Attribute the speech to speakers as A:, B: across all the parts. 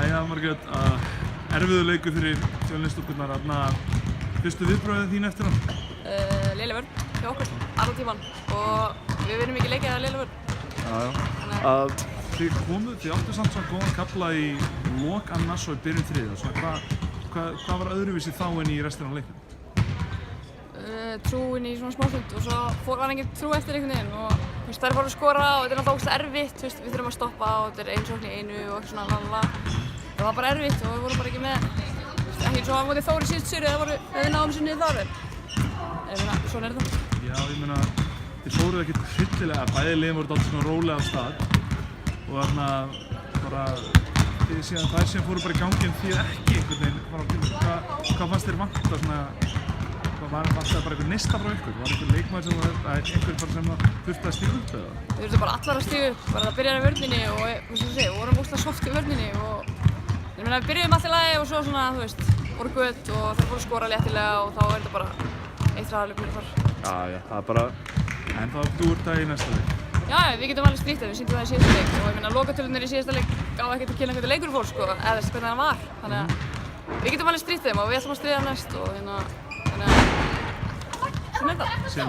A: Jæja, Margrét, erfiður leikur fyrir Fjölnisstúlkurnar. Fyrstu viðbrögðin þín eftir hann?
B: Léleg vörn hjá okkur, allan tíman, og við vinnum ekki leikið að léleg vörn.
A: Þið áttu samt svona góðan kafla í lok annars og í byrjun þriðja. Hvað var öðruvísi þá en í restina af leiknum?
B: Trúin í svona smástund og svo var engin trú eftir einhvern veginn og það er bara að skora og þetta er náttúrulega ógeðslega erfitt, við þurfum að stoppa og þetta er ein sókn í einu og eitthvað svona lalala. Það var bara erfitt og við vorum bara ekki með, ekki eins og á móti Þór í síðustu séríu við náðum sér niður þar en svona er þetta.
A: Já, ég meina, þið fóruð ekkert hryllilega, bæði liðin voru dálítið svona rólega af stað og þarna bara þær síðan fóru bara í gangi en þið ekki einhvern veginn. Hvað fannst þér vanta svona? Var það bara einhver neista frá ykkur? Var einhver leikmaður einhver bara sem þurfti að stíga upp eða?
B: Við þurftum bara allar að stíga upp, bara það byrjaði í vörninni og við vorum ógeðslega soft í vörninni og ég meina við byrjuðum allt í lagi og svo svona, þú veist, voru gött og þeir fóru að skora léttilega og þá er þetta bara eitt hraðalöp þar.
A: Já, það er bara, en þá þú ert það í næsta leik.
B: Já, við getum alveg stríkt það, við sýndum það í síðasta leik og ég meina lokatölurnar í síðasta leik gáðu ekkert að kynna hvernig leikurinn fór sko, eða hvernig hann var, þannig að við getum alveg stríkt þeim og við ætlum að stríða næst og þannig að svona er það.
A: Sem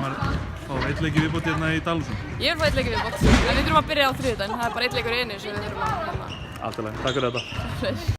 A: fá einn leik í viðbót hérna í Dalvík.
B: Ég vil fá einn leik í viðbót, en við þurfum að byrja á þriðjudaginn, það er bara einn leikur í einu sem við þurfum að
A: Allt í lagi, takk fyrir þetta.